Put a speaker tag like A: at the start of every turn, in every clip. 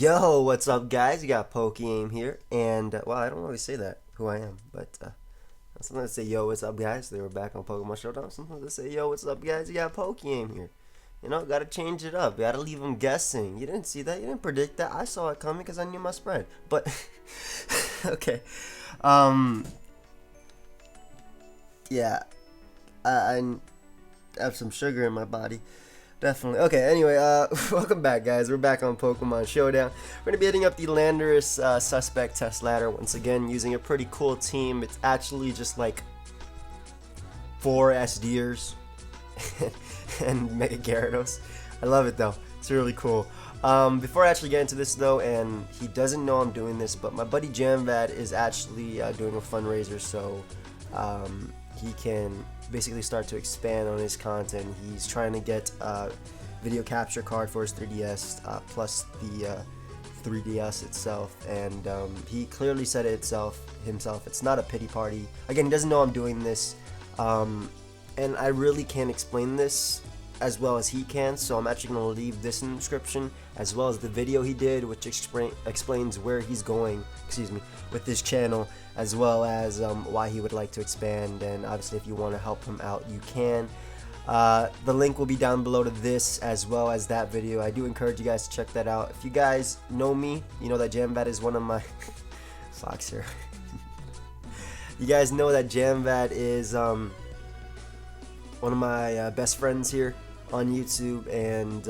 A: Yo, what's up, guys? You got pokeaim here, and well, I don't always say that who I am, but sometimes I say, "Yo, what's up, guys?" They were back on Pokemon Showdown. Sometimes I say, "Yo, what's up, guys? You got pokeaim here." You know, gotta change it up. Gotta leave them guessing. You didn't see that. You didn't predict that. I saw it coming because I knew my spread. But okay, um, yeah, I have some sugar in my body. Definitely. Okay, anyway, welcome back, guys. We're back on Pokemon Showdown. We're going to be hitting up the Landorus suspect test ladder once again using a pretty cool team. It's actually just like 4 SDers and Mega Gyarados. I love it, though. It's really cool. Before I actually get into this, though, and he doesn't know I'm doing this, but my buddy Jamvad is actually doing a fundraiser, so he can basically start to expand on his content. He's trying to get a video capture card for his 3DS plus the 3DS itself, and he clearly said it himself. It's not a pity party. Again, he doesn't know I'm doing this, and I really can't explain this as well as he can, so I'm actually going to leave this in the description as well as the video he did, which explains where he's going, with this channel, as well as why he would like to expand. And obviously, if you want to help him out, you can. The link will be down below to this as well as that video. I do encourage you guys to check that out. If you guys know me, you know that Jamvad is one of my Fox here. You guys know that Jamvad is one of my best friends here on YouTube, and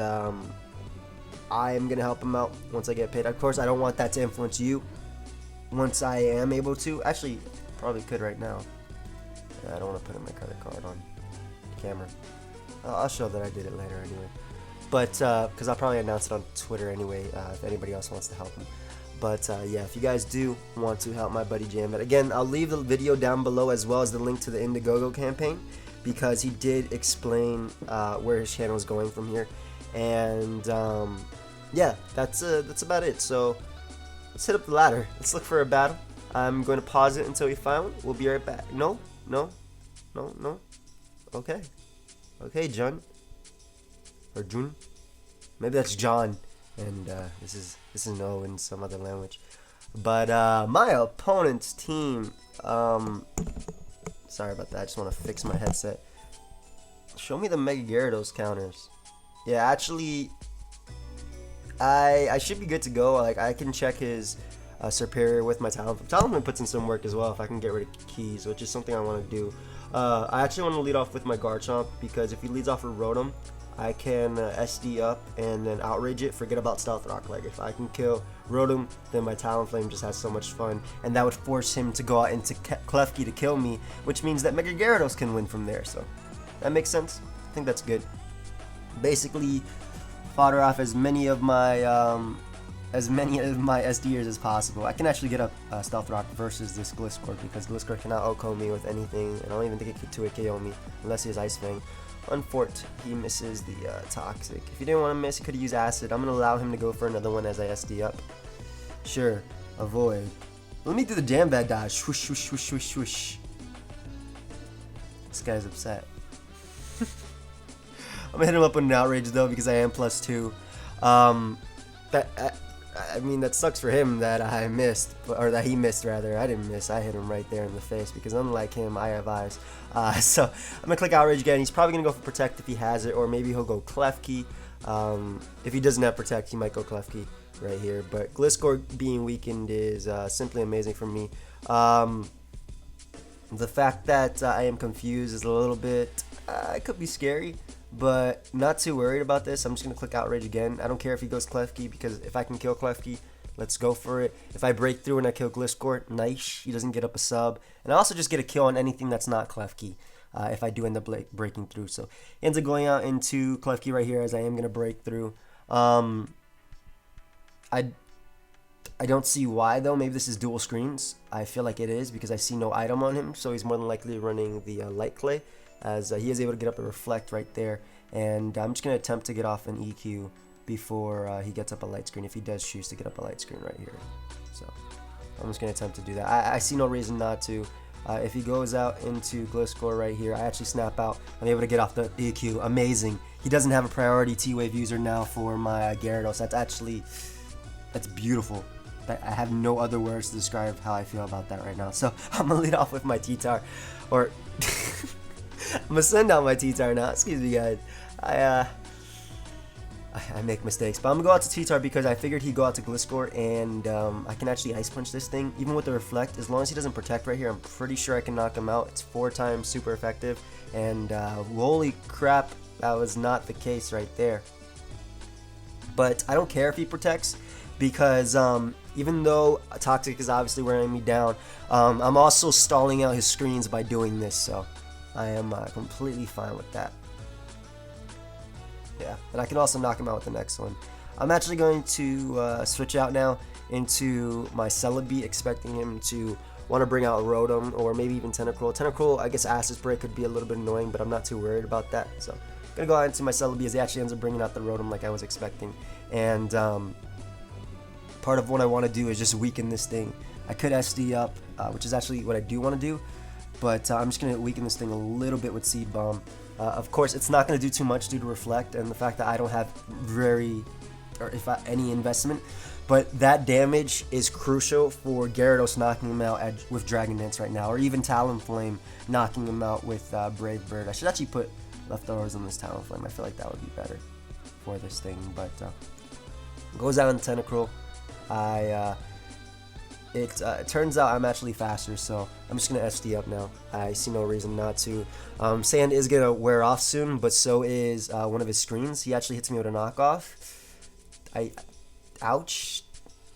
A: I am gonna help him out once I get paid. Of course, I don't want that to influence you. Once I am able to, actually, probably could right now. I don't want to put in my credit card on camera. I'll show that I did it later anyway. But because I'll probably announce it on Twitter anyway, if anybody else wants to help him. But yeah, if you guys do want to help my buddy Jamvad, again, I'll leave the video down below as well as the link to the Indiegogo campaign, because he did explain where his channel is going from here. And yeah, that's about it. So let's hit up the ladder. Let's look for a battle. I'm going to pause it until we find one. We'll be right back. No. Okay, John. Or Jun. Maybe that's John. And this is no in some other language. But my opponent's team. Sorry about that. I just want to fix my headset. Show me the Mega Gyarados counters. Yeah, actually, I should be good to go. Like, I can check his Superior with my Talonflame. Talonflame puts in some work as well if I can get rid of keys, which is something I want to do. I actually want to lead off with my Garchomp, because if he leads off with Rotom, I can SD up and then outrage it. Forget about Stealth Rock. Like, if I can kill Rotom, then my Talonflame just has so much fun, and that would force him to go out into Klefki to kill me, which means that Mega Gyarados can win from there. So that makes sense. I think that's good. Basically, fodder off as many of my SDers as possible. I can actually get up Stealth Rock versus this Gliscor, because Gliscor cannot OHKO me with anything, and I don't even think it could 2-hit KO me unless he has Ice Fang. Unfort, he misses the Toxic. If he didn't want to miss, he could have used Acid. I'm going to allow him to go for another one as I SD up. Sure, avoid. Let me do the Jamvad dodge. Swoosh, swoosh, swoosh, swoosh, swoosh. This guy's upset. I'm going to hit him up with an Outrage, though, because I am +2. I mean, that sucks for him that I missed, or that he missed, rather. I didn't miss. I hit him right there in the face, because unlike him, I have eyes. So I'm going to click Outrage again. He's probably going to go for Protect if he has it, or maybe he'll go Klefki. If he doesn't have Protect, he might go Klefki right here. But Gliscor being weakened is simply amazing for me. The fact that I am confused is a little bit... it could be scary, but not too worried about this. I'm just going to click Outrage again. I don't care if he goes Klefki, because if I can kill Klefki, let's go for it. If I break through and I kill Gliscor, nice. He doesn't get up a sub. And I also just get a kill on anything that's not Klefki if I do end up breaking through. So he ends up going out into Klefki right here, as I am going to break through. I don't see why, though. Maybe this is dual screens. I feel like it is, because I see no item on him. So he's more than likely running the Light Clay, as he is able to get up and Reflect right there. And I'm just going to attempt to get off an EQ before he gets up a light screen, if he does choose to get up a light screen right here. So I'm just going to attempt to do that. I see no reason not to. If he goes out into Gliscor right here, I actually snap out. I'm able to get off the EQ. Amazing. He doesn't have a priority T-Wave user now for my Gyarados. That's actually That's beautiful. I have no other words to describe how I feel about that right now. So I'm gonna lead off with my T-Tar, or I'm gonna send out my T-Tar now. Excuse me, guys. I make mistakes, but I'm gonna go out to T-Tar because I figured he'd go out to Gliscor, and I can actually ice punch this thing even with the reflect. As long as he doesn't protect right here, I'm pretty sure I can knock him out. It's 4 times super effective, and holy crap, that was not the case right there. But I don't care if he protects, because even though Toxic is obviously wearing me down, I'm also stalling out his screens by doing this, so I am completely fine with that. Yeah, and I can also knock him out with the next one. I'm actually going to switch out now into my Celebi, expecting him to want to bring out Rotom or maybe even Tentacruel. Tentacruel, I guess Acid Spray could be a little bit annoying, but I'm not too worried about that. So I'm going to go out into my Celebi as he actually ends up bringing out the Rotom like I was expecting. And part of what I want to do is just weaken this thing. I could SD up, which is actually what I do want to do, but I'm just going to weaken this thing a little bit with Seed Bomb. Of course, it's not going to do too much due to Reflect and the fact that I don't have any investment, but that damage is crucial for Gyarados knocking him out with Dragon Dance right now, or even Talonflame knocking him out with Brave Bird. I should actually put leftovers on this Talonflame. I feel like that would be better for this thing, but goes out in Tentacruel. It turns out I'm actually faster, so I'm just going to SD up now. I see no reason not to. Sand is going to wear off soon, but so is one of his screens. He actually hits me with a knockoff. Ouch.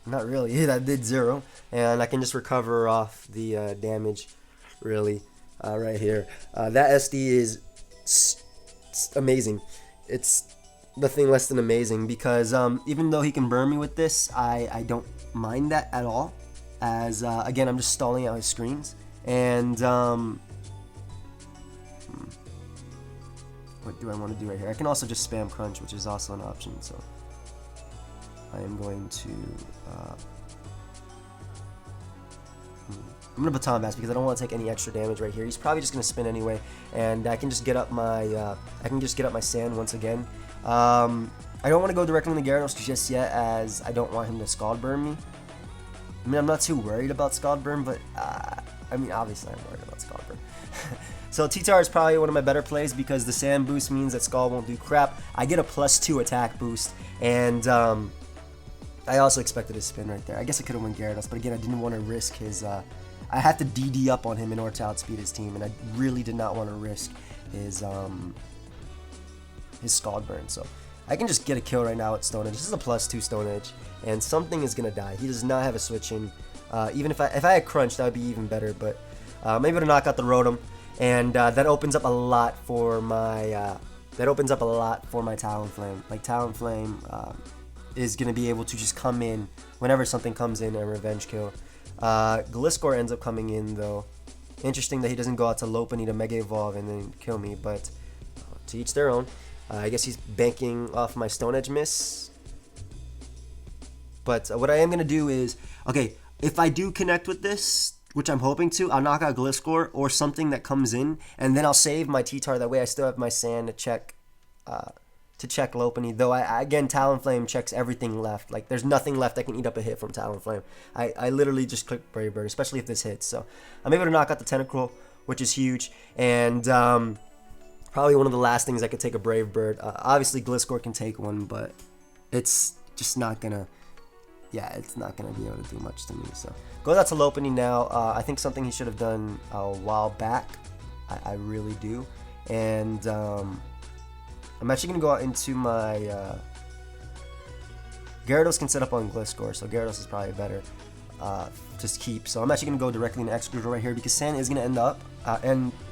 A: Not really. That did 0. And I can just recover off the damage, really, right here. That SD is amazing. It's nothing less than amazing, because even though he can burn me with this, I don't mind that at all. As again, I'm just stalling out his screens, and what do I want to do right here? I can also just spam Crunch, which is also an option. So I am going to I'm gonna Baton Blast because I don't want to take any extra damage right here. He's probably just gonna spin anyway, and I can just get up my Sand once again. I don't want to go directly on the Gyarados just yet, as I don't want him to Scald Burn me. I mean, I'm not too worried about Scald Burn, but I mean, obviously I'm worried about Scald Burn. So T-Tar is probably one of my better plays because the Sand boost means that Scald won't do crap. I get a +2 attack boost, and I also expected a spin right there. I guess I could have won Gyarados, but again, I didn't want to risk his... I have to DD up on him in order to outspeed his team, and I really did not want to risk his Scald Burn. So I can just get a kill right now with Stone Edge. This is a +2 Stone Edge, and something is gonna die. He does not have a switch in. Even if I had Crunch, that would be even better. But I'm able to knock out the Rotom, and that opens up a lot for my Talonflame. Like Talonflame is gonna be able to just come in whenever something comes in and revenge kill. Gliscor ends up coming in though. Interesting that he doesn't go out to Lopunny to Mega Evolve and then kill me, but to each their own. I guess he's banking off my Stone Edge miss. But what I am going to do is, okay, if I do connect with this, which I'm hoping to, I'll knock out Gliscor or something that comes in, and then I'll save my T-Tar. That way I still have my Sand to check Lopunny. Though, again, Talonflame checks everything left. Like, there's nothing left that can eat up a hit from Talonflame. I literally just click Brave Bird, especially if this hits. So I'm able to knock out the Tentacruel, which is huge. And probably one of the last things I could take a Brave Bird. Obviously, Gliscor can take one, but it's just not gonna... Yeah, it's not gonna be able to do much to me. So goes out to Lopunny now. I think something he should have done a while back. I really do. And I'm actually gonna go out into my Gyarados can set up on Gliscor, so Gyarados is probably better to keep. So I'm actually gonna go directly into Excadrill right here because Sand is gonna end up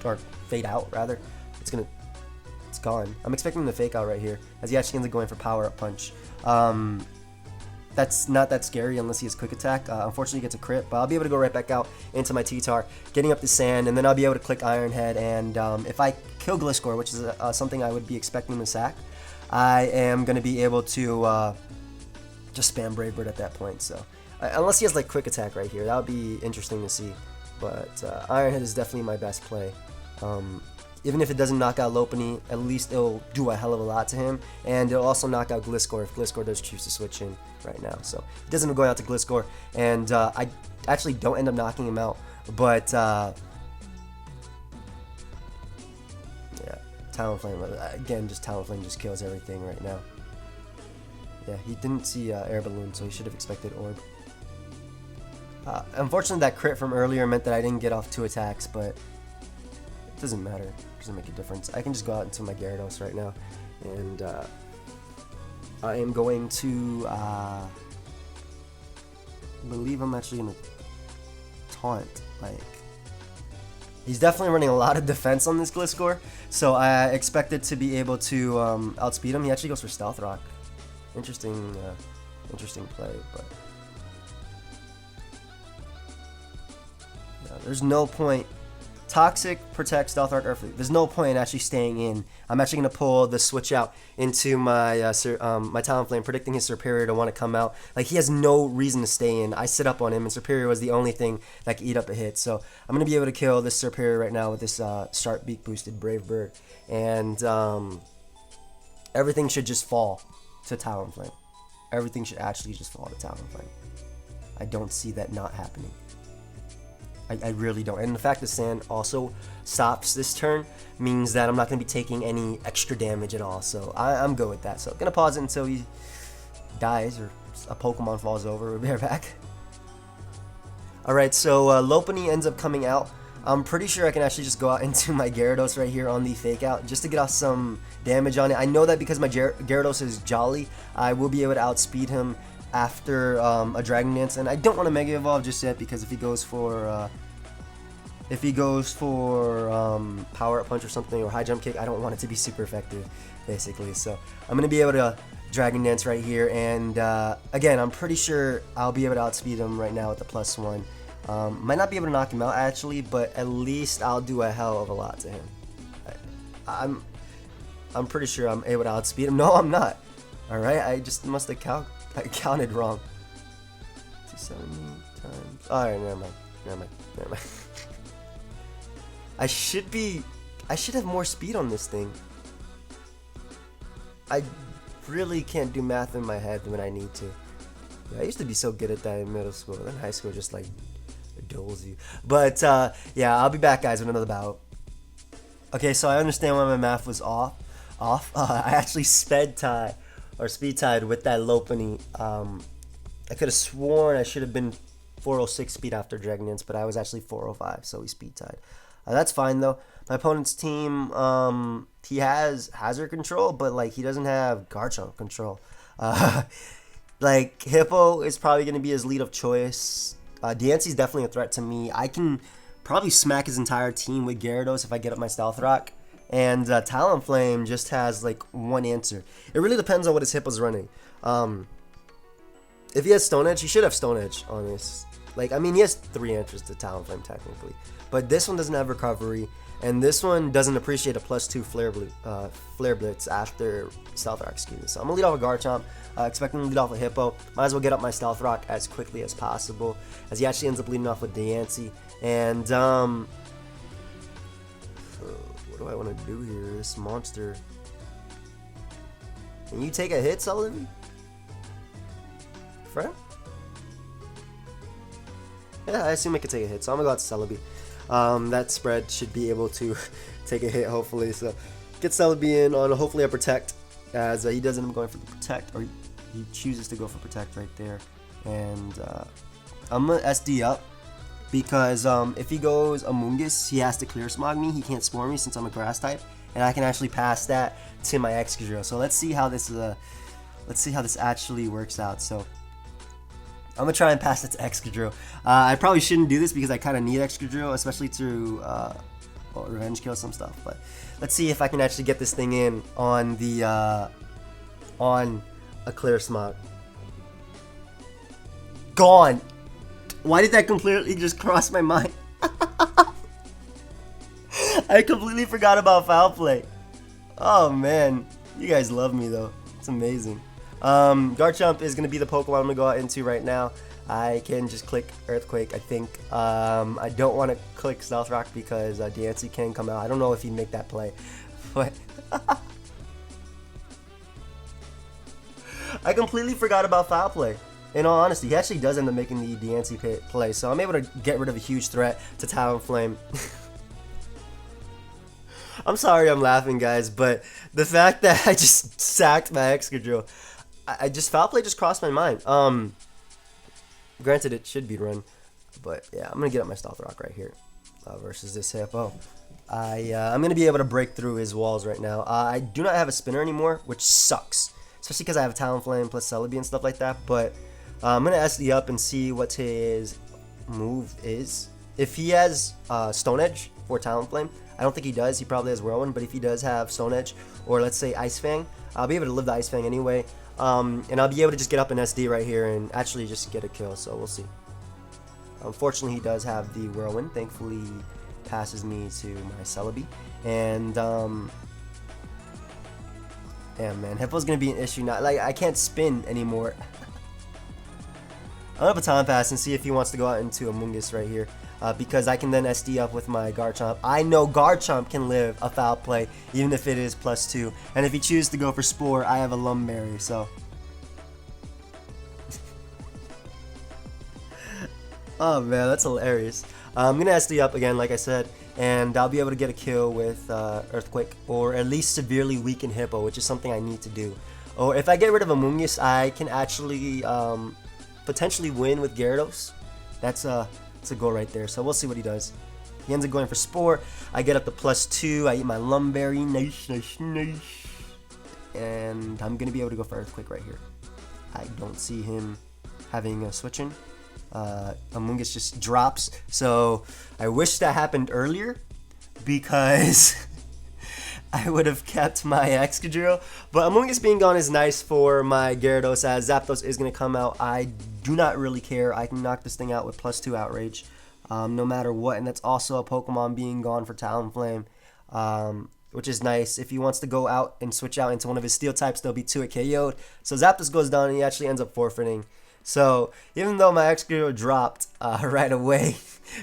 A: or fade out rather. It's gone. I'm expecting him to fake out right here as he actually ends up going for Power Up Punch. That's not that scary unless he has Quick Attack. Unfortunately, he gets a crit, but I'll be able to go right back out into my T-Tar, getting up the Sand, and then I'll be able to click Iron Head, and if I kill Gliscor, which is something I would be expecting to sack, I am going to be able to just spam Brave Bird at that point. So unless he has like Quick Attack right here, that would be interesting to see, but Iron Head is definitely my best play. Even if it doesn't knock out Lopunny, at least it'll do a hell of a lot to him, and it'll also knock out Gliscor if Gliscor does choose to switch in right now. So it doesn't go out to Gliscor, and I actually don't end up knocking him out, but yeah, Talonflame, again, just Talonflame just kills everything right now. Yeah, he didn't see Air Balloon, so he should have expected Orb. Unfortunately, that crit from earlier meant that I didn't get off 2 attacks, but it doesn't matter. It doesn't make a difference. I can just go out into my Gyarados right now, and I am going to believe I'm actually going to taunt. Like, he's definitely running a lot of defense on this Gliscor, so I expected to be able to outspeed him. He actually goes for Stealth Rock. Interesting play, but yeah, there's no point. Toxic, Protect, Stealth Rock, Earthly. There's no point in actually staying in. I'm actually going to pull the switch out into my my Talonflame, predicting his Serperior to want to come out. Like, he has no reason to stay in. I sit up on him, and Serperior was the only thing that could eat up a hit. So I'm going to be able to kill this Serperior right now with this Sharp Beak boosted Brave Bird. And everything should just fall to Talonflame. Everything should actually just fall to Talonflame. I don't see that not happening. I really don't. And the fact that Sand also stops this turn means that I'm not going to be taking any extra damage at all. So I'm good with that. So I'm going to pause it until he dies or a Pokemon falls over. We'll be right back. Alright, so Lopunny ends up coming out. I'm pretty sure I can actually just go out into my Gyarados right here on the Fake Out just to get off some damage on it. I know that because my Gyarados is Jolly, I will be able to outspeed him after a Dragon Dance, and I don't want to Mega Evolve just yet because if he goes for Power Up Punch or something, or High Jump Kick, I don't want it to be super effective, basically. So I'm gonna be able to Dragon Dance right here, and again, I'm pretty sure I'll be able to outspeed him right now with the +1. Might not be able to knock him out actually, but at least I'll do a hell of a lot to him. I'm pretty sure I'm able to outspeed him. No, I'm not. All right, I just must have counted wrong. 270 times. Alright, never mind. I should have more speed on this thing. I really can't do math in my head when I need to. Yeah, I used to be so good at that in middle school. Then high school just like doles you. But yeah, I'll be back, guys, with another bout. Okay, so I understand why my math was off. I actually speed tied with that Lopunny. I could have sworn I should have been 406 speed after Dragon Dance, but I was actually 405, so we speed tied. That's fine though. My opponent's team, he has Hazard control, but like he doesn't have Garchomp control. Like Hippo is probably going to be his lead of choice. Diancie's definitely a threat to me. I can probably smack his entire team with Gyarados if I get up my Stealth Rock. And Talonflame just has like one answer. It really depends on what his Hippo's running. If he has Stone Edge, he should have Stone Edge on his. Like, I mean, he has 3 answers to Talonflame technically, but this one doesn't have Recovery, and this one doesn't appreciate a +2 Flare Blitz after Stealth Rock. Excuse me. So I'm gonna lead off a Garchomp, expecting to lead off a Hippo. Might as well get up my Stealth Rock as quickly as possible, as he actually ends up leading off with Diancie. And what do I want to do here? This monster. Can you take a hit, Sullivan? Friend? Yeah, I assume I could take a hit, so I'm gonna go out to Celebi. That spread should be able to take a hit, hopefully. So get Celebi in on hopefully a Protect, as he doesn't end up going for the Protect, or he chooses to go for Protect right there. And I'm gonna SD up because if he goes Amoonguss, he has to Clear Smog me. He can't Spore me since I'm a Grass type, and I can actually pass that to my Excadrill. So let's see how this actually works out. So I'm gonna try and pass it to Excadrill. I probably shouldn't do this because I kind of need Excadrill, especially to revenge kill some stuff. But let's see if I can actually get this thing in on the on a Clear Smog. Gone. Why did that completely just cross my mind? I completely forgot about Foul Play. Oh man, you guys love me though. It's amazing. Garchomp is going to be the Pokemon I'm going to go out into right now. I can just click Earthquake, I think. I don't want to click Stealth Rock because Diancie can come out. I don't know if he'd make that play, but I completely forgot about Foul Play. In all honesty, he actually does end up making the Diancie play, so I'm able to get rid of a huge threat to Talonflame. I'm sorry I'm laughing, guys, but the fact that I just sacked my Excadrill, I just Foul Play just crossed my mind. Granted, it should be run, but yeah, I'm gonna get up my Stealth Rock right here versus this Hippo. I'm gonna be able to break through his walls right now. I do not have a spinner anymore, which sucks, especially because I have Talonflame plus Celebi and stuff like that. But I'm gonna SD up and see what his move is. If he has Stone Edge for Talonflame, I don't think he does. He probably has Whirlwind, but if he does have Stone Edge or let's say Ice Fang, I'll be able to live the Ice Fang anyway. And I'll be able to just get up an SD right here and actually just get a kill, so we'll see. Unfortunately, he does have the Whirlwind. Thankfully, he passes me to my Celebi. And, damn, man, Hippo's going to be an issue now. Like, I can't spin anymore. I'll have a Baton Pass and see if he wants to go out into Amoonguss right here. Because I can then SD up with my Garchomp. I know Garchomp can live a Foul Play, even if it is +2. And if he chooses to go for Spore, I have a Lumberry, so. Oh man, that's hilarious. I'm going to SD up again, like I said, and I'll be able to get a kill with Earthquake, or at least severely weaken Hippo, which is something I need to do. Or if I get rid of Amoonguss, I can actually potentially win with Gyarados. That's a goal right there, so we'll see what he does. He ends up going for Spore. I get up to +2. I eat my Lumberry. Nice, nice, nice. And I'm going to be able to go for Earthquake right here. I don't see him having a switch-in. Amoonguss just drops, so I wish that happened earlier because I would have kept my Excadrill. But Amoonguss being gone is nice for my Gyarados, as Zapdos is going to come out. I do not really care. I can knock this thing out with +2 Outrage, no matter what. And that's also a Pokemon being gone for Talonflame, which is nice. If he wants to go out and switch out into one of his Steel types, there'll be 2 at KO'd. So Zapdos goes down and he actually ends up forfeiting. So even though my Excadrill dropped right away,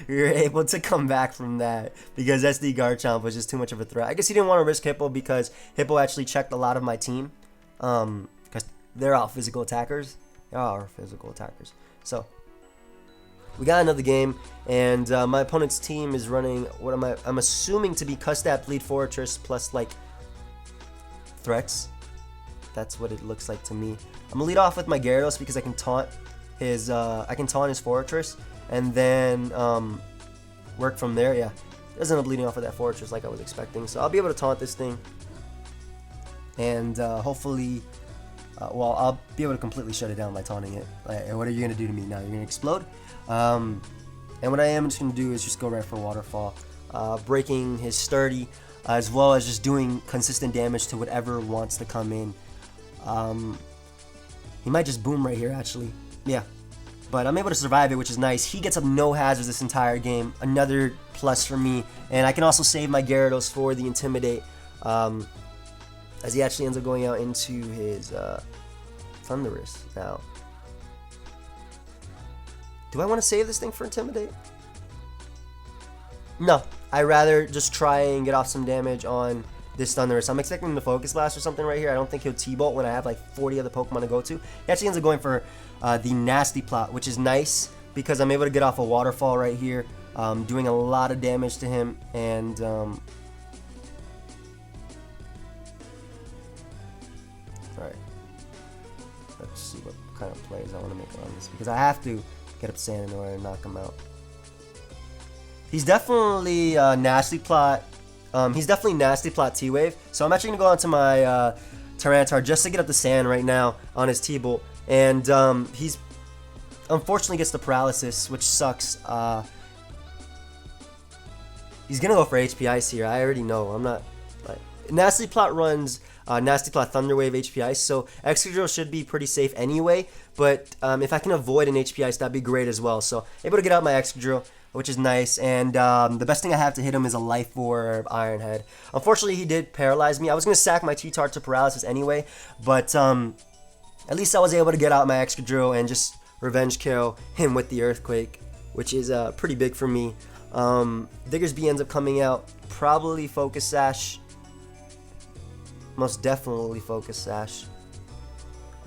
A: we were able to come back from that because SD Garchomp was just too much of a threat. I guess he didn't want to risk Hippo because Hippo actually checked a lot of my team because they're all physical attackers. They are physical attackers. So we got another game, and my opponent's team is running what I'm assuming to be Custap Lead Fortress plus like threats. That's what it looks like to me. I'm gonna lead off with my Gyarados because I can taunt his Fortress and then work from there. Yeah, doesn't end up leading off with that Fortress like I was expecting. So I'll be able to taunt this thing, and hopefully, well, I'll be able to completely shut it down by taunting it. Like, what are you gonna do to me now? You're gonna explode? And what I am just gonna do is just go right for Waterfall, breaking his Sturdy, as well as just doing consistent damage to whatever wants to come in. He might just boom right here, actually. Yeah. But I'm able to survive it, which is nice. He gets up no hazards this entire game. Another plus for me. And I can also save my Gyarados for the Intimidate. As he actually ends up going out into his Thundurus now. Do I want to save this thing for Intimidate? No. I'd rather just try and get off some damage on this Thundurus. I'm expecting him to Focus Blast or something right here. I don't think he'll T-Bolt when I have like 40 other Pokemon to go to. He actually ends up going for the Nasty Plot, which is nice because I'm able to get off a Waterfall right here, doing a lot of damage to him. And alright, let's see what kind of plays I want to make on this because I have to get up Sand in order to knock him out. He's definitely Nasty Plot. He's definitely Nasty Plot T-Wave. So I'm actually going to go onto my Tyranitar just to get up the Sand right now on his T-Bolt. And he's unfortunately gets the Paralysis, which sucks. He's going to go for HP Ice here. I already know. I'm not... Like, Nasty Plot runs Nasty Plot Thunder Wave HP Ice. So Excadrill should be pretty safe anyway. But if I can avoid an HP Ice, that'd be great as well. So able to get out my Excadrill, which is nice, and the best thing I have to hit him is a Life Orb Iron Head. Unfortunately, he did paralyze me. I was going to sack my T-Tart to Paralysis anyway, but at least I was able to get out my Excadrill and just Revenge KO him with the Earthquake, which is pretty big for me. Diggersby ends up coming out, probably Focus Sash. Most definitely Focus Sash.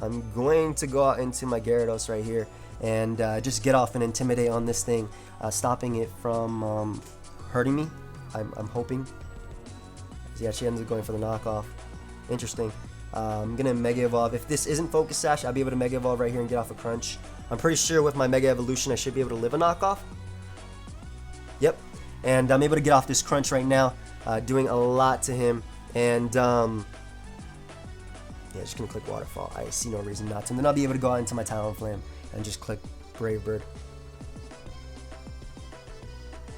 A: I'm going to go out into my Gyarados right here and just get off and Intimidate on this thing, stopping it from hurting me. I'm hoping. Yeah, she ends up going for the knockoff. Interesting. I'm going to Mega Evolve. If this isn't Focus Sash, I'll be able to Mega Evolve right here and get off a Crunch. I'm pretty sure with my Mega Evolution, I should be able to live a knockoff. Yep. And I'm able to get off this Crunch right now, doing a lot to him. And, yeah, just going to click Waterfall. I see no reason not to. And then I'll be able to go out into my Talonflame and just click Brave Bird.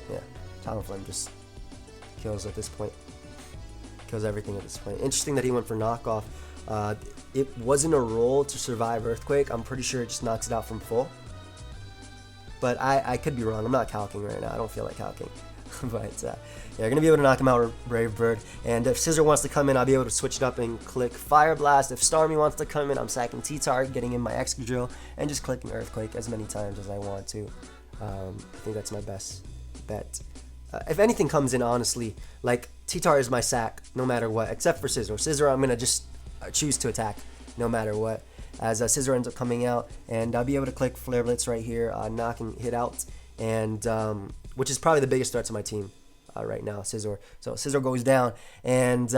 A: Yeah, Talonflame just kills at this point. Kills everything at this point. Interesting that he went for knockoff. It wasn't a roll to survive Earthquake. I'm pretty sure it just knocks it out from full. But I could be wrong. I'm not calcing right now. I don't feel like calcing. But yeah, you're going to be able to knock him out with Brave Bird. And if Scizor wants to come in, I'll be able to switch it up and click Fire Blast. If Starmie wants to come in, I'm sacking T-Tar, getting in my Excadrill, and just clicking Earthquake as many times as I want to. I think that's my best bet. If anything comes in, honestly, like T-Tar is my sack no matter what, except for Scizor. Scizor, I'm going to just choose to attack no matter what. As Scizor ends up coming out, and I'll be able to click Flare Blitz right here, knocking hit out, and which is probably the biggest threat to my team right now, Scizor. So Scizor goes down, and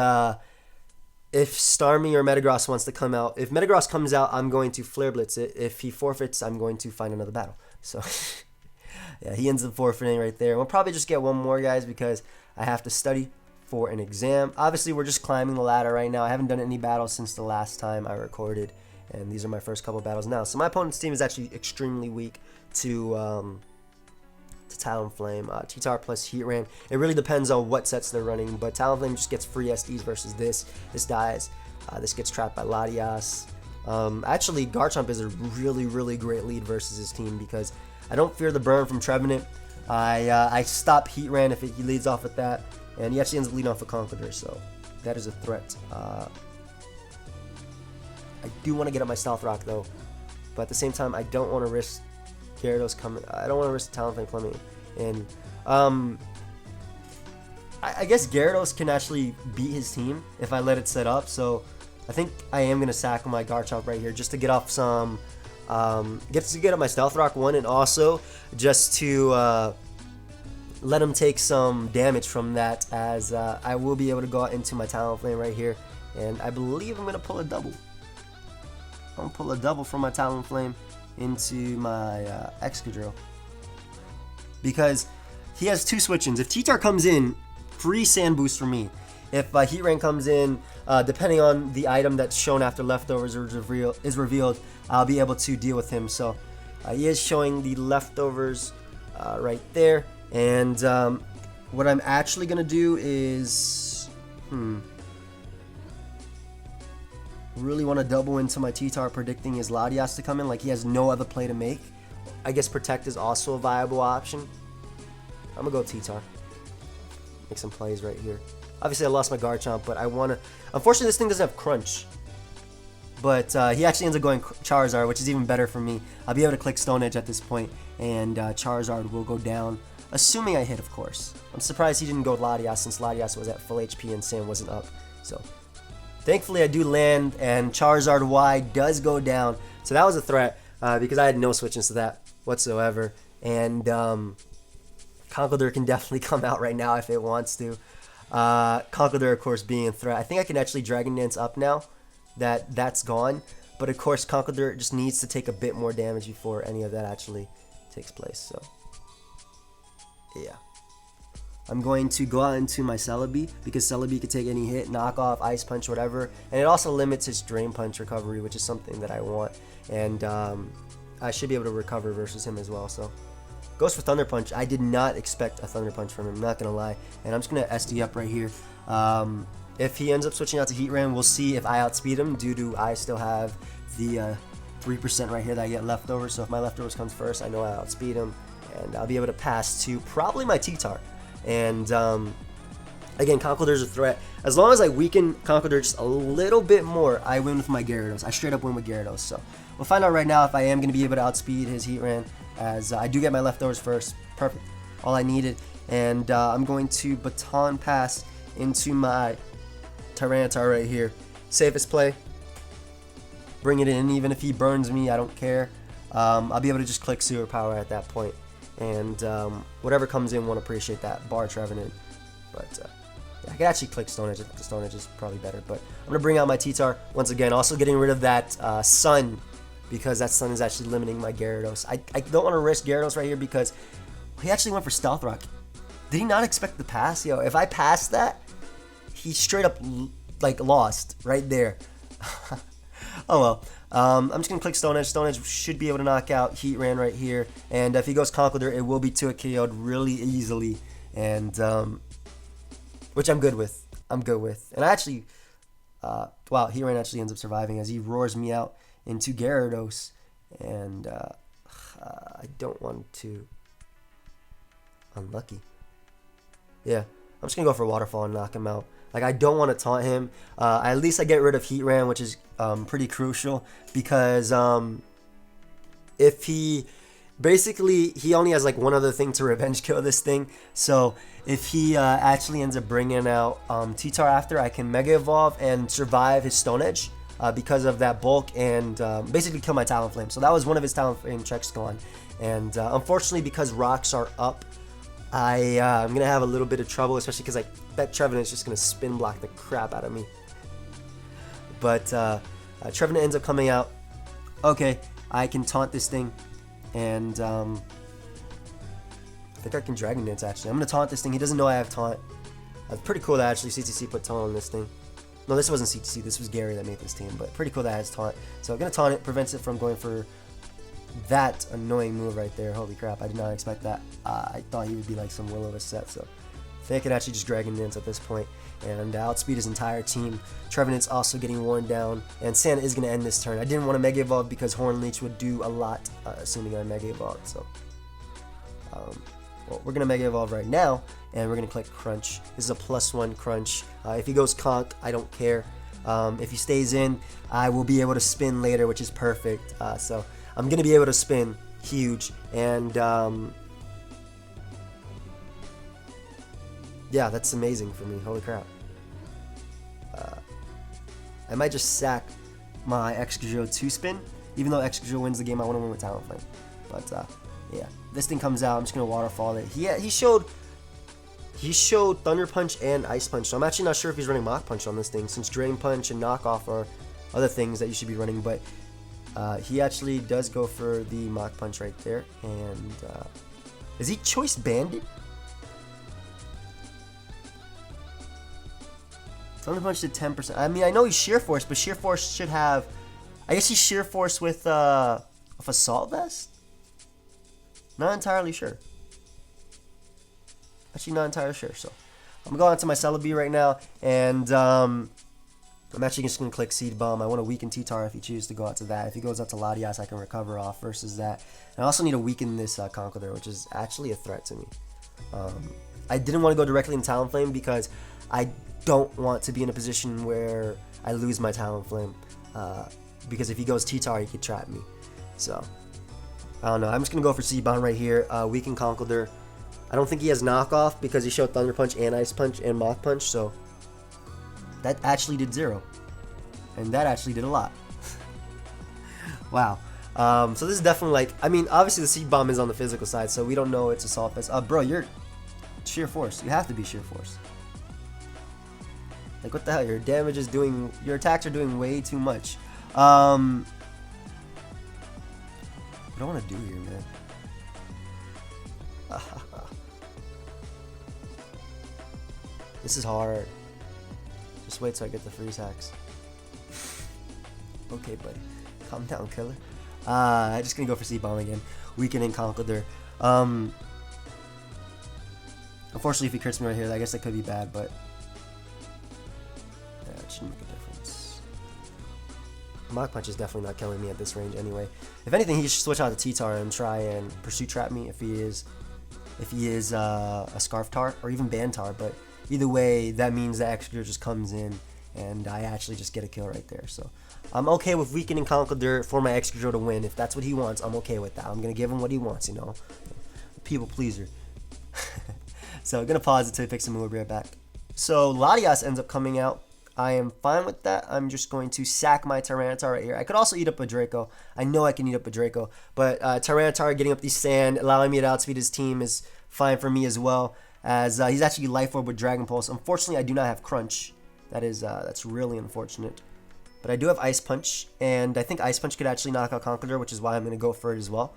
A: if Starmie or Metagross wants to come out, if Metagross comes out, I'm going to Flare Blitz it. If he forfeits, I'm going to find another battle. So yeah, he ends up forfeiting right there. We'll probably just get one more, guys, because I have to study for an exam. Obviously, we're just climbing the ladder right now. I haven't done any battles since the last time I recorded, and these are my first couple battles now. So my opponent's team is actually extremely weak to Talonflame. T-Tar plus Heatran. It really depends on what sets they're running, but Talonflame just gets free SDs versus this. This dies. This gets trapped by Latias. Actually, Garchomp is a really, really great lead versus his team because I don't fear the burn from Trevenant. I stop Heatran if he leads off with that, and he actually ends up leading off with Conkeldurr, so that is a threat. I do want to get up my Stealth Rock though, but at the same time, I don't want to risk Gyarados coming. I don't want to risk Talonflame coming in. I guess Gyarados can actually beat his team if I let it set up, so I think I am gonna sack my Garchomp right here just to get off some. Get up my Stealth Rock one, and also just to let him take some damage from that, as I will be able to go out into my Talonflame right here, and I believe I'm gonna pull a double. I'm gonna pull a double from my Talonflame into my Excadrill because he has two switch-ins. If T-Tar comes in, free Sand Boost for me. If Heatran comes in, depending on the item that's shown after Leftovers is revealed, I'll be able to deal with him. So he is showing the Leftovers right there. And what I'm actually going to do is... really want to double into my T-Tar, predicting his Latias to come in. Like, he has no other play to make. I guess Protect is also a viable option. I'm going to go T-Tar. Make some plays right here. Obviously, I lost my Garchomp, but I want to... Unfortunately, this thing doesn't have Crunch. But he actually ends up going Charizard, which is even better for me. I'll be able to click Stone Edge at this point, and Charizard will go down. Assuming I hit, of course. I'm surprised he didn't go Latias, since Latias was at full HP and Sam wasn't up. So, thankfully, I do land, and Charizard Y does go down. So that was a threat, because I had no switch-ins to that whatsoever. And Conkeldurr can definitely come out right now if it wants to. Conkeldurr, of course, being a threat. I think I can actually Dragon Dance up now that that's gone. But, of course, Conkeldurr just needs to take a bit more damage before any of that actually takes place. So, yeah. I'm going to go out into my Celebi, because Celebi can take any hit, knock off, Ice Punch, whatever. And it also limits his Drain Punch recovery, which is something that I want. And I should be able to recover versus him as well. So, goes for Thunder Punch. I did not expect a Thunder Punch from him, not going to lie. And I'm just going to SD up right here. If he ends up switching out to Heatran, we'll see if I outspeed him, due to I still have the 3% right here that I get leftovers. So if my leftovers comes first, I know I outspeed him. And I'll be able to pass to probably my T-Tar. And Again, Conkeldur's a threat. As long as I weaken Conkeldur just a little bit more, I win with my Gyarados. I straight up win with Gyarados. So we'll find out right now if I am going to be able to outspeed his Heatran, as I do get my leftovers first. Perfect. All I needed. And I'm going to Baton Pass into my Tyranitar right here. Safest play. Bring it in. Even if he burns me, I don't care. I'll be able to just click Sewer Power at that point. And whatever comes in, won't appreciate that. Bar Trevenant. But yeah, I could actually click Stone Edge. I think the Stone Edge is probably better. But I'm going to bring out my T-Tar once again. Also getting rid of that Sun, because that Sun is actually limiting my Gyarados. I don't want to risk Gyarados right here because he actually went for Stealth Rock. Did he not expect the pass? Yo, if I passed that, he straight up like lost right there. Oh well. I'm just going to click Stone Edge. Stone Edge should be able to knock out Heatran right here. And if he goes Conkeldurr, it will be 2 KO'd really easily. And which I'm good with. I'm good with. And I actually, wow, Heatran actually ends up surviving as he roars me out into Gyarados. And I don't want to. Unlucky. Yeah, I'm just going to go for Waterfall and knock him out. Like, I don't want to taunt him. At least I get rid of Heatran, which is pretty crucial. Because if he... Basically, he only has like one other thing to revenge kill this thing. So if he actually ends up bringing out T-Tar after, I can Mega Evolve and survive his Stone Edge because of that bulk and basically kill my Talonflame. So that was one of his Talonflame checks gone. And unfortunately, because rocks are up, I'm going to have a little bit of trouble, especially because I bet Trevenant is just going to spin block the crap out of me. But Trevenant ends up coming out. Okay, I can taunt this thing. And I think I can Dragon Dance actually. I'm going to taunt this thing. He doesn't know I have taunt. It's pretty cool that actually CTC put taunt on this thing. No, this wasn't CTC. This was Gary that made this team. But pretty cool that it has taunt. So I'm going to taunt it. Prevents it from going for that annoying move right there. Holy crap. I did not expect that. I thought he would be like some Will-O-Wisp set. So I think I could actually just Dragon Dance at this point. And outspeed his entire team. Trevenant's also getting worn down. And Santa is going to end this turn. I didn't want to Mega Evolve because Horn Leech would do a lot, assuming I Mega Evolved. So, well, we're going to Mega Evolve right now. And we're going to click Crunch. This is a +1 Crunch. If he goes Conk, I don't care. If he stays in, I will be able to spin later, which is perfect. So, I'm going to be able to spin. Huge. And, yeah, that's amazing for me. Holy crap. I might just sack my asdfghrtu spin. Even though asdfghrtu wins the game, I want to win with Talonflame. But, yeah. This thing comes out. I'm just going to Waterfall it. He showed Thunder Punch and Ice Punch. So I'm actually not sure if he's running Mach Punch on this thing, since Drain Punch and Knockoff are other things that you should be running. But he actually does go for the Mach Punch right there. And is he Choice Banded? Thunder Punch did 10%. I mean, I know he's Sheer Force, but Sheer Force should have... I guess he's Sheer Force with Assault Vest? Not entirely sure. Actually, not entirely sure. So, I'm going to my Celebi right now, and I'm actually just going to click Seed Bomb. I want to weaken T-Tar if he chooses to go out to that. If he goes out to Latias, I can recover off versus that. And I also need to weaken this Conkeldurr, which is actually a threat to me. I didn't want to go directly in Talonflame because I don't want to be in a position where I lose my Talonflame. Because if he goes T-Tar, he could trap me. So, I don't know. I'm just going to go for Seed Bomb right here. Weaken Conkeldurr. I don't think he has knockoff because he showed Thunder Punch and Ice Punch and Mach Punch, so that actually did 0. And that actually did a lot. Wow. So this is definitely like, I mean, obviously the Seed Bomb is on the physical side, so we don't know it's Assault Vest. Bro, you're Sheer Force. You have to be Sheer Force. Like, what the hell? Your damage is doing, your attacks are doing way too much. What do I want to do here, man? This is hard. Just wait till I get the freeze hacks. Okay, buddy. Calm down, killer. I'm just gonna go for Seed Bomb again. Weakening Conkeldurr. Unfortunately, if he crits me right here, I guess that could be bad, but yeah, it shouldn't make a difference. Mach Punch is definitely not killing me at this range anyway. If anything, he should switch out to T-Tar and try and Pursuit Trap me if he is a Scarf Tar or even Ban Tar, but either way, that means the Excadrill just comes in and I actually just get a kill right there. So I'm okay with weakening Conkeldurr for my Excadrill to win. If that's what he wants, I'm okay with that. I'm gonna give him what he wants, you know. People pleaser. So I'm gonna pause until he picks him and we'll be right back. So Latias ends up coming out. I am fine with that. I'm just going to sack my Tyranitar right here. I could also eat up a Draco. I know I can eat up a Draco. But Tyranitar getting up the sand, allowing me to outspeed his team is fine for me as well. As he's actually Life Orb with Dragon Pulse. Unfortunately, I do not have Crunch. That's really unfortunate. But I do have Ice Punch. And I think Ice Punch could actually knock out Conkeldurr, which is why I'm going to go for it as well.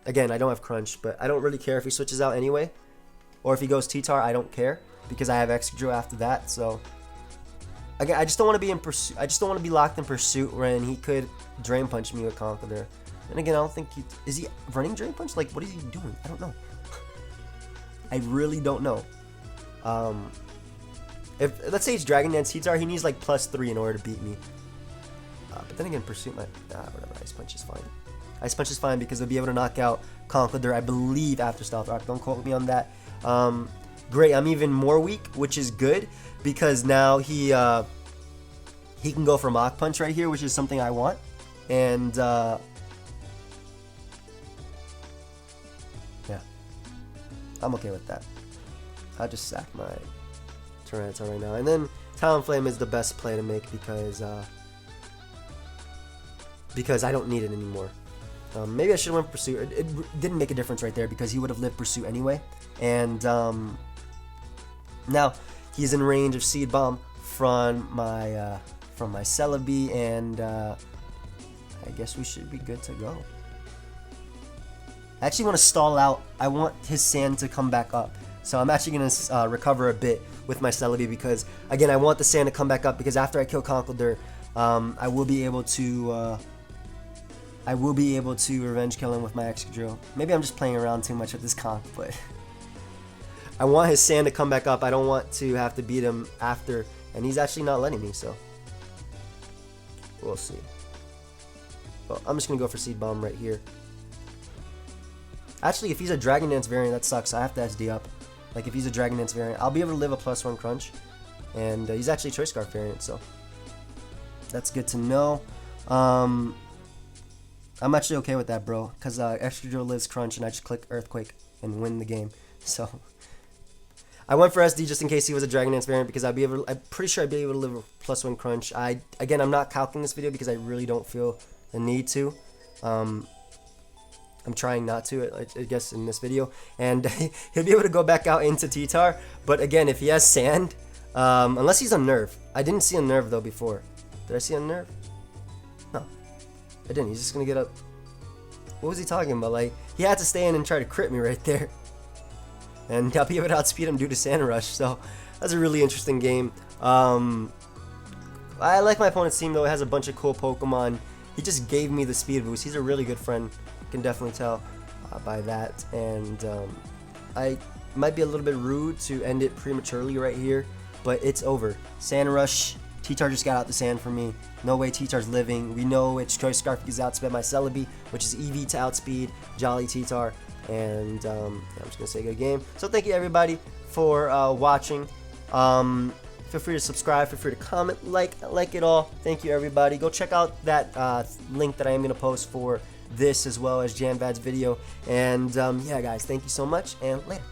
A: Again, I don't have Crunch, but I don't really care if he switches out anyway. Or if he goes T-Tar, I don't care. Because I have Excadrill after that, so... Again, I just don't want to be in pursuit. I just don't want to be locked in pursuit when he could Drain Punch me with Conkeldurr. And again, I don't think is he running Drain Punch? Like, what is he doing? I don't know. I really don't know. If let's say it's Dragon Dance T-Tar, he needs like +3 in order to beat me. But then again, pursuit might whatever. Ice Punch is fine. Ice Punch is fine because they'll be able to knock out Conkeldurr, I believe, after Stealth Rock. Don't quote me on that. Great, I'm even more weak, which is good because now he can go for Mach Punch right here, which is something I want. And yeah, I'm okay with that. I'll just sack my Tyranitar right now, and then Talonflame is the best play to make because I don't need it anymore. Maybe I should have went Pursuit. It didn't make a difference right there because he would have lived Pursuit anyway. And now he's in range of Seed Bomb from my Celebi, and I guess we should be good to go. I actually want to stall out. I want his sand to come back up. So I'm actually going to recover a bit with my Celebi because, again, I want the sand to come back up because after I kill Conkeldurr, I will be able to revenge kill him with my Excadrill. Maybe I'm just playing around too much with this comp, but I want his sand to come back up. I don't want to have to beat him after, and he's actually not letting me, so we'll see. Well, I'm just going to go for Seed Bomb right here. Actually, if he's a Dragon Dance variant, that sucks. I have to SD up. Like, if he's a Dragon Dance variant, I'll be able to live a +1 Crunch. And he's actually a Choice Scarf variant, so that's good to know. I'm actually okay with that, bro, because Excadrill lives Crunch, and I just click Earthquake and win the game. So I went for SD just in case he was a Dragon Dance variant because I'm pretty sure I'd be able to live a +1 Crunch. Again, I'm not calculating this video because I really don't feel the need to. I'm trying not to, I guess, in this video. And he'll be able to go back out into T-Tar. But again, if he has Sand, unless he's on Nerve. I didn't see a Nerve, though, before. Did I see a Nerve? No. I didn't. He's just going to get up. What was he talking about? Like, he had to stay in and try to crit me right there. And I'll be able to outspeed him due to Sand Rush. So that's a really interesting game. I like my opponent's team, though. It has a bunch of cool Pokemon. He just gave me the speed boost. He's a really good friend. Can definitely tell by that, and I might be a little bit rude to end it prematurely right here, but it's over. Sand Rush, T-Tar just got out the sand for me. No way T-Tar's living. We know it's Choice Scarf because outspeed my Celebi, which is EV to outspeed Jolly T-Tar, and I'm just gonna say good game. So thank you everybody for watching. Feel free to subscribe, feel free to comment, like it all. Thank you everybody. Go check out that link that I am gonna post for this as well as Janvad's video, and yeah guys, thank you so much, and later.